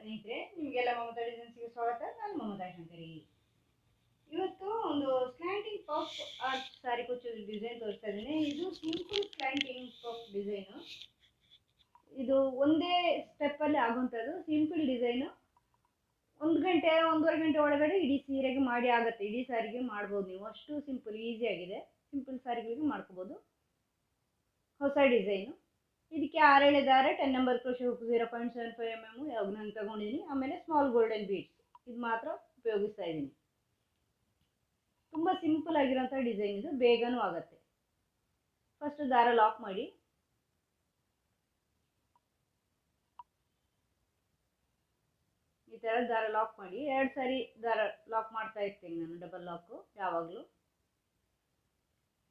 ಸ್ನೇಹಿತರೆ, ನಿಮಗೆಲ್ಲ ಮಮತಾ ಡಿಸೈನ್ಸ್ಗೆ ಸ್ವಾಗತ. ನಾನು ಮಮತಾ ಶಂಕರಿ. ಇವತ್ತು ಒಂದು ಸ್ಲ್ಯಾಂಟಿಂಗ್ ಪಫ್ ಆರ್ಟ್ ಸಾರಿ ಕುಚ್ಚು ಡಿಸೈನ್ ತೋರಿಸ್ತಾ ಇದ್ದೀನಿ. ಇದು ಸಿಂಪಲ್ ಸ್ಲ್ಯಾಂಟಿಂಗ್ ಪಫ್ ಡಿಸೈನು. ಇದು ಒಂದೇ ಸ್ಟೆಪ್ಪಲ್ಲಿ ಆಗುವಂಥದ್ದು ಸಿಂಪಲ್ ಡಿಸೈನು. 1 ಗಂಟೆ 1.5 ಗಂಟೆ ಒಳಗಡೆ ಇಡೀ ಸೀರೆಗೆ ಮಾಡಿ ಆಗುತ್ತೆ. ಇಡೀ ಸಾರಿಗೆ ಮಾಡ್ಬೋದು ನೀವು, ಅಷ್ಟು ಸಿಂಪಲ್ ಈಸಿಯಾಗಿದೆ. ಸಿಂಪಲ್ ಸಾರಿಗಳಿಗೆ ಮಾಡ್ಕೋಬೋದು. ಹೊಸ ಡಿಸೈನು. ಇದಕ್ಕೆ 6 ಎಳೆ ದಾರ, 10 ನಂಬರ್ ಕ್ರೋಶೆ ಹುಕ್, 0.75 mm ಯಾವಾಗ ನಾನು ತಗೊಂಡಿದ್ದೀನಿ. ಆಮೇಲೆ ಸ್ಮಾಲ್ ಗೋಲ್ಡನ್ ಬೀಡ್ಸ್, ಇದು ಮಾತ್ರ ಉಪಯೋಗಿಸ್ತಾ ಇದ್ದೀನಿ. ತುಂಬ ಸಿಂಪಲ್ ಆಗಿರೋಂಥ ಡಿಸೈನ್ ಇದು, ಬೇಗನೂ ಆಗುತ್ತೆ. ಫಸ್ಟ್ ದಾರ ಲಾಕ್ ಮಾಡಿ, ಈ ಥರ ದಾರ ಲಾಕ್ ಮಾಡಿ. 2 ಸಾರಿ ದಾರ ಲಾಕ್ ಮಾಡ್ತಾ ಇರ್ತೀನಿ ನಾನು, ಡಬಲ್ ಲಾಕು ಯಾವಾಗಲೂ.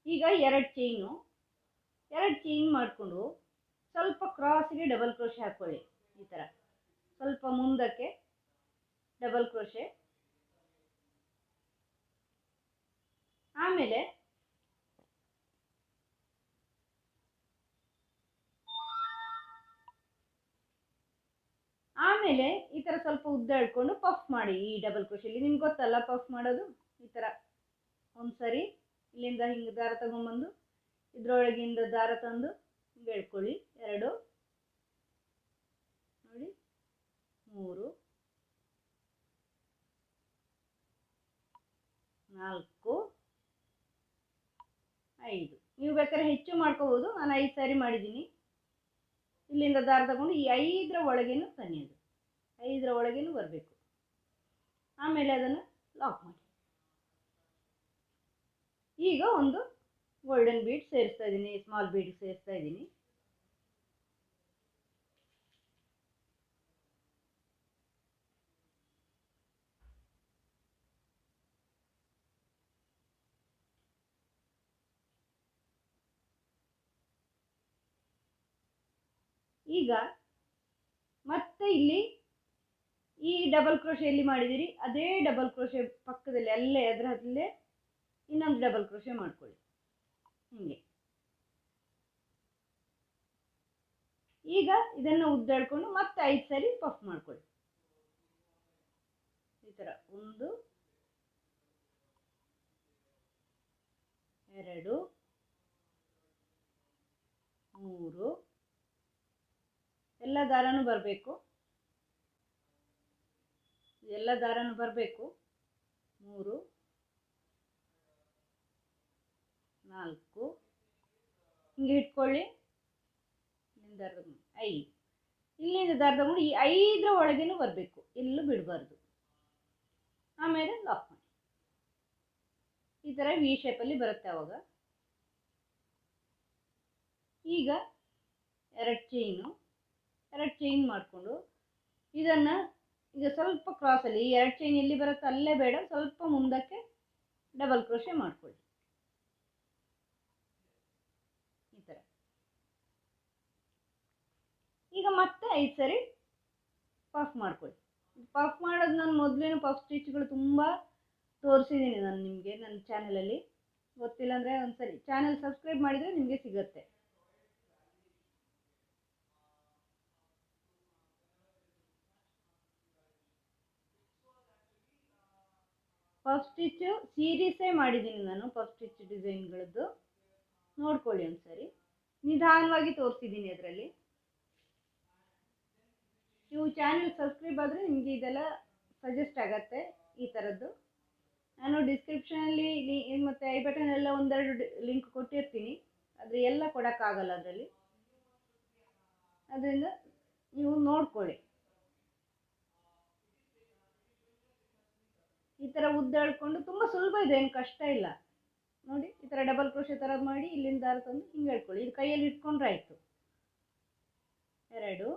ಈಗ 2 ಚೈನ್ ಮಾಡಿಕೊಂಡು ಸ್ವಲ್ಪ ಕ್ರಾಸ್ಗೆ ಡಬಲ್ ಕ್ರೋಶೆ ಹಾಕ್ಕೊಳ್ಳಿ. ಈ ಥರ ಸ್ವಲ್ಪ ಮುಂದಕ್ಕೆ ಡಬಲ್ ಕ್ರೋಶೆ, ಆಮೇಲೆ ಈ ಥರ ಸ್ವಲ್ಪ ಉದ್ದ ಎಳ್ಕೊಂಡು ಪಫ್ ಮಾಡಿ. ಈ ಡಬಲ್ ಕ್ರೋಶೆಲಿ ನಿಮ್ಗೆ ಗೊತ್ತಲ್ಲ ಪಫ್ ಮಾಡೋದು. ಈ ಥರ ಒಂದು ಸರಿ ಇಲ್ಲಿಂದ ಹಿಂಗೆ ದಾರ ತಗೊಂಬಂದು ಇದ್ರೊಳಗಿಂದ ದಾರ ತಂದು ಹಿಂಗೆ ಎಳ್ಕೊಳ್ಳಿ. 2 ನೋಡಿ, 3, 4, 5. ನೀವು ಬೇಕಾದ್ರೆ ಹೆಚ್ಚು ಮಾಡ್ಕೋಬೋದು. ನಾನು 5 ಸಾರಿ ಮಾಡಿದ್ದೀನಿ. ಇಲ್ಲಿಂದ ದಾರ ತಗೊಂಡು ಈ 5ರ ಒಳಗೇನು ತನ್ನಿ, ಅದು 5ರ ಒಳಗೇನು ಬರಬೇಕು. ಆಮೇಲೆ ಅದನ್ನು ಲಾಕ್ ಮಾಡಿ. ಈಗ ಒಂದು ಗೋಲ್ಡನ್ ಬೀಡ್ ಸೇರಿಸ್ತಾ ಇದ್ದೀನಿ, ಸ್ಮಾಲ್ ಬೀಡ್ ಸೇರಿಸ್ತಾ ಇದ್ದೀನಿ. ಈಗ ಮತ್ತೆ ಇಲ್ಲಿ ಈ ಡಬಲ್ ಕ್ರೋಶೆ ಎಲ್ಲಿ ಮಾಡಿದಿರಿ ಅದೇ ಡಬಲ್ ಕ್ರೋಶೆ ಪಕ್ಕದಲ್ಲಿ ಅಲ್ಲೇ ಅದರಲ್ಲೇ ಇನ್ನೊಂದು ಡಬಲ್ ಕ್ರೋಶೆ ಮಾಡ್ಕೊಳ್ಳಿ ಹಿಂಗೆ. ಈಗ ಇದನ್ನು ಉದ್ದಾಡ್ಕೊಂಡು ಮತ್ತೆ 5 ಸಾರಿ ಪಫ್ ಮಾಡ್ಕೊಳ್ಳಿ. ಈ ಥರ 1, 2, 3, ಎಲ್ಲ ದಾರನೂ ಬರಬೇಕು, ಎಲ್ಲ ದಾರನೂ ಬರಬೇಕು. 3, 4 ಹಿಂಗೆ ಇಟ್ಕೊಳ್ಳಿ. ಇಲ್ಲಿಂದ ದಾರ ತಗೊಂಡು 5, ಇಲ್ಲಿಂದ ದಾರ ತಗೊಂಡು ಈ 5ರ ಒಳಗೇನು ಬರಬೇಕು, ಎಲ್ಲೂ ಬಿಡಬಾರ್ದು. ಆಮೇಲೆ ಲಾಕ್ ಮಾಡಿ. ಈ ಥರ ವಿ ಶೇಪಲ್ಲಿ ಬರುತ್ತೆ ಅವಾಗ. ಈಗ 2 ಚೈನ್ ಮಾಡಿಕೊಂಡು ಇದನ್ನು ಈಗ ಸ್ವಲ್ಪ ಕ್ರಾಸಲ್ಲಿ ಈ 2 ಚೈನ್ ಎಲ್ಲಿ ಬರುತ್ತೆ ಅಲ್ಲೇ ಬೇಡ, ಸ್ವಲ್ಪ ಮುಂದಕ್ಕೆ ಡಬಲ್ ಕ್ರೋಶೆ ಮಾಡ್ಕೊಳ್ಳಿ. ಈ ಥರ ಈಗ ಮತ್ತೆ 5 ಸರಿ ಪಫ್ ಮಾಡ್ಕೊಳ್ಳಿ. ಪಫ್ ಮಾಡೋದು ನಾನು ಮೊದಲೇನು ಪಫ್ ಸ್ಟಿಚ್ಗಳು ತುಂಬ ತೋರಿಸಿದ್ದೀನಿ ನಾನು ನಿಮಗೆ ನನ್ನ ಚಾನಲಲ್ಲಿ. ಗೊತ್ತಿಲ್ಲ ಅಂದರೆ ಒಂದ್ಸರಿ ಚಾನಲ್ ಸಬ್ಸ್ಕ್ರೈಬ್ ಮಾಡಿದರೆ ನಿಮಗೆ ಸಿಗುತ್ತೆ. ಪಫ್ ಸ್ಟಿಚ್ಚು ಸೀರೀಸೇ ಮಾಡಿದ್ದೀನಿ ನಾನು, ಪಫ್ ಸ್ಟಿಚ್ ಡಿಸೈನ್ಗಳದ್ದು ನೋಡ್ಕೊಳ್ಳಿ ಒಂದ್ಸರಿ. ನಿಧಾನವಾಗಿ ತೋರಿಸಿದ್ದೀನಿ ಅದರಲ್ಲಿ. ನೀವು ಚಾನಲ್ ಸಬ್ಸ್ಕ್ರೈಬ್ ಆದರೆ ನಿಮಗೆ ಇದೆಲ್ಲ ಸಜೆಸ್ಟ್ ಆಗುತ್ತೆ ಈ ಥರದ್ದು. ನಾನು ಡಿಸ್ಕ್ರಿಪ್ಷನಲ್ಲಿ ಮತ್ತು ಐ ಬಟನೆಲ್ಲ 1-2 ಲಿಂಕ್ ಕೊಟ್ಟಿರ್ತೀನಿ, ಆದರೆ ಎಲ್ಲ ಕೊಡೋಕ್ಕಾಗಲ್ಲ ಅದರಲ್ಲಿ. ಅದರಿಂದ ನೀವು ನೋಡ್ಕೊಳ್ಳಿ. ಈ ಥರ ಉದ್ದ ಎಳ್ಕೊಂಡು ತುಂಬ ಸುಲಭ ಇದೆ, ಏನು ಕಷ್ಟ ಇಲ್ಲ. ನೋಡಿ, ಈ ಥರ ಡಬಲ್ ಕ್ರೋಶೆ ಥರ ಮಾಡಿ ಇಲ್ಲಿಂದ ದಾರ ತಂದು ಹಿಂಗೆ ಎಳ್ಕೊಳ್ಳಿ. ಇದು ಕೈಯಲ್ಲಿ ಇಟ್ಕೊಂಡ್ರೆ ಆಯಿತು. 2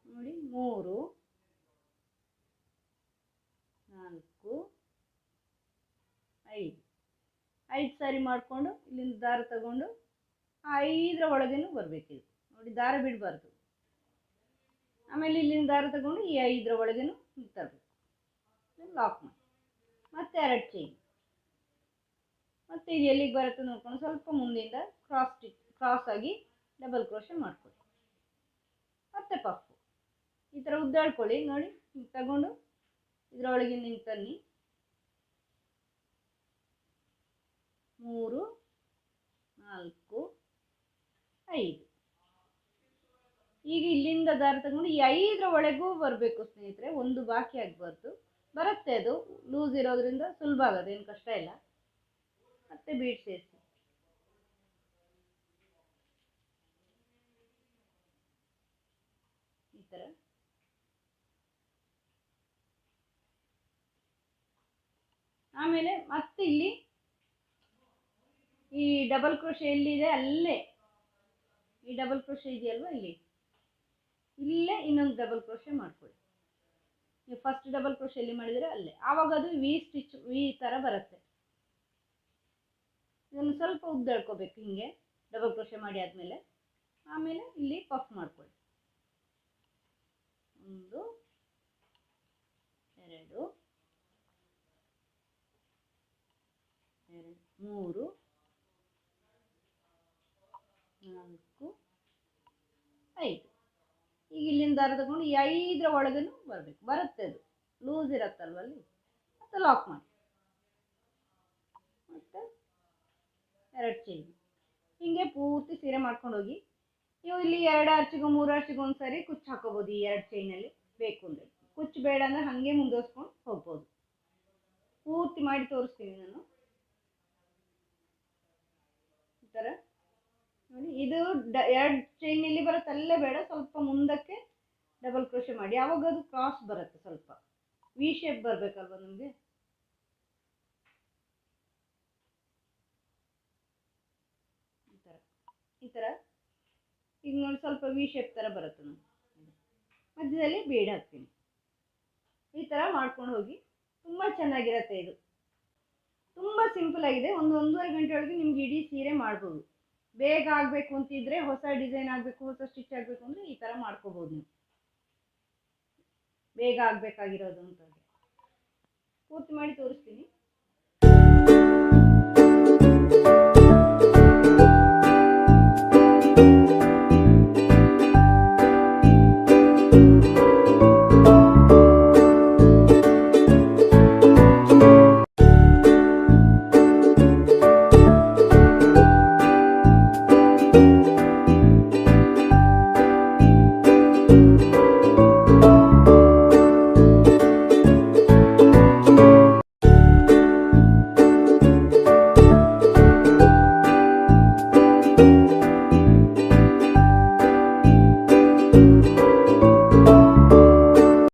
ನೋಡಿ, 3, 4, 5 ಸಾರಿ ಮಾಡಿಕೊಂಡು ಇಲ್ಲಿಂದ ದಾರ ತಗೊಂಡು 5ರ ಒಳಗೇನು ಬರಬೇಕಿದು. ನೋಡಿ, ದಾರ ಬಿಡಬಾರ್ದು. ಆಮೇಲೆ ಇಲ್ಲಿಂದ ದಾರ ತಗೊಂಡು ಈ 5ರ ಒಳಗೇನು ತರಬೇಕು. ಲಾಕ್ ಮಾಡಿ. ಮತ್ತೆ 2 ಚೈನ್, ಮತ್ತೆ ಇದು ಎಲ್ಲಿಗೆ ಬರುತ್ತೆ ನೋಡ್ಕೊಂಡು ಸ್ವಲ್ಪ ಮುಂದಿಂದ ಕ್ರಾಸ್ ಆಗಿ ಡಬಲ್ ಕ್ರೋಶೆ ಮಾಡ್ಕೊಳ್ಳಿ. ಮತ್ತೆ ಪಫ್ ಈ ಥರ ಉದ್ದಾಡ್ಕೊಳ್ಳಿ ನೋಡಿ. ತಗೊಂಡು ಇದರೊಳಗೆ ನಿಂಗೆ ತನ್ನಿ. 3 4 5. ಈಗ ಇಲ್ಲಿಂದ ದಾರ ತಗೊಂಡು ಈ 5ರ ಒಳಗೂ ಬರಬೇಕು ಸ್ನೇಹಿತರೆ, ಒಂದು ಬಾಕಿ ಆಗಬಾರ್ದು. ಬರುತ್ತೆ, ಅದು ಲೂಸ್ ಇರೋದ್ರಿಂದ ಸುಲಭ ಆಗೋದು, ಏನು ಕಷ್ಟ ಇಲ್ಲ. ಮತ್ತೆ ಬೀಡ್ ಸೇರಿಸಿ ಈ ಥರ. ಆಮೇಲೆ ಮತ್ತೆ ಇಲ್ಲಿ ಈ ಡಬಲ್ ಕ್ರೋಶೆ ಎಲ್ಲಿದೆ ಅಲ್ಲೇ, ಈ ಡಬಲ್ ಕ್ರೋಶೆ ಇದೆಯಲ್ವಾ ಇಲ್ಲೇ ಇನ್ನೊಂದು ಡಬಲ್ ಕ್ರೋಶೆ ಮಾಡ್ಕೊಳ್ಳಿ. ನೀವು ಫಸ್ಟ್ ಡಬಲ್ ಕ್ರೋಶೆ ಎಲ್ಲಿ ಮಾಡಿದರೆ ಅಲ್ಲೇ, ಆವಾಗ ಅದು ವಿ ಥರ ಬರುತ್ತೆ. ಇದನ್ನು ಸ್ವಲ್ಪ ಉದ್ದಾಡ್ಕೋಬೇಕು ಹಿಂಗೆ ಡಬಲ್ ಕ್ರೋಶೆ ಮಾಡಿ ಆದಮೇಲೆ. ಆಮೇಲೆ ಇಲ್ಲಿ ಪಫ್ ಮಾಡ್ಕೊಳ್ಳಿ. 1 2 3 4 5. ಈಗ ಇಲ್ಲಿಂದ ದಾರ ತಗೊಂಡು ಈ 5ರ ಒಳಗೇನು ಬರುತ್ತೆ, ಅದು ಲೂಸ್ ಇರತ್ತಲ್ವ ಅಲ್ಲಿ, ಮತ್ತೆ ಲಾಕ್ ಮಾಡಿ. ಮತ್ತು 2 ಚೈನ್ ಹೀಗೆ ಪೂರ್ತಿ ಸೀರೆ ಮಾಡ್ಕೊಂಡು ಹೋಗಿ. ನೀವು ಇಲ್ಲಿ 2 ಆರ್ಚಿಗೂ 3 ಆರ್ಚಿಗೂ ಒಂದ್ಸರಿ ಕುಚ್ಚು ಹಾಕೋಬೋದು. ಈ 2 ಚೈನಲ್ಲಿ ಬೇಕು ಅಂದರೆ, ಕುಚ್ಚು ಬೇಡ ಅಂದರೆ ಹಾಗೆ ಮುಂದುವರ್ಸ್ಕೊಂಡು ಹೋಗ್ಬೋದು. ಪೂರ್ತಿ ಮಾಡಿ ತೋರಿಸ್ತೀನಿ ನಾನು ಈ ಥರ ನೋಡಿ. ಇದು 2 ಚೈನ್ ಇಲ್ಲಿ ಬರುತ್ತೆ, ಅಲ್ಲೇ ಬೇಡ, ಸ್ವಲ್ಪ ಮುಂದಕ್ಕೆ ಡಬಲ್ ಕ್ರೋಶೆ ಮಾಡಿ. ಆವಾಗ ಅದು ಕ್ರಾಸ್ ಬರುತ್ತೆ, ಸ್ವಲ್ಪ ವಿ ಶೇಪ್ ಬರಬೇಕಲ್ವ ನಮಗೆ. ಈ ಥರ ಈಗ ನೋಡಿ ಸ್ವಲ್ಪ ವಿ ಶೇಪ್ ಥರ ಬರುತ್ತೆ. ನಾನು ಮಧ್ಯದಲ್ಲಿ ಬೇಡ ಹಾಕ್ತೀನಿ. ಈ ಥರ ಮಾಡ್ಕೊಂಡು ಹೋಗಿ, ತುಂಬ ಚೆನ್ನಾಗಿರುತ್ತೆ. ಇದು ತುಂಬ ಸಿಂಪಲ್ ಆಗಿದೆ. 1-1.5 ಗಂಟೆ ಒಳಗೆ ನಿಮ್ಗೆ ಇಡೀ ಸೀರೆ ಮಾಡ್ಬೋದು. ಬೇಗ ಆಗಬೇಕು ಅಂತಿದ್ರೆ, ಹೊಸ ಡಿಸೈನ್ ಆಗಬೇಕು, ಹೊಸ ಸ್ಟಿಚ್ ಆಗಬೇಕು ಅಂದರೆ ಈ ಥರ ಮಾಡ್ಕೋಬೋದು ನೀವು. ಬೇಗ ಆಗಬೇಕಾಗಿರೋದು ಅಂತಂದರೆ ಪೂರ್ತಿ ಮಾಡಿ ತೋರಿಸ್ತೀನಿ.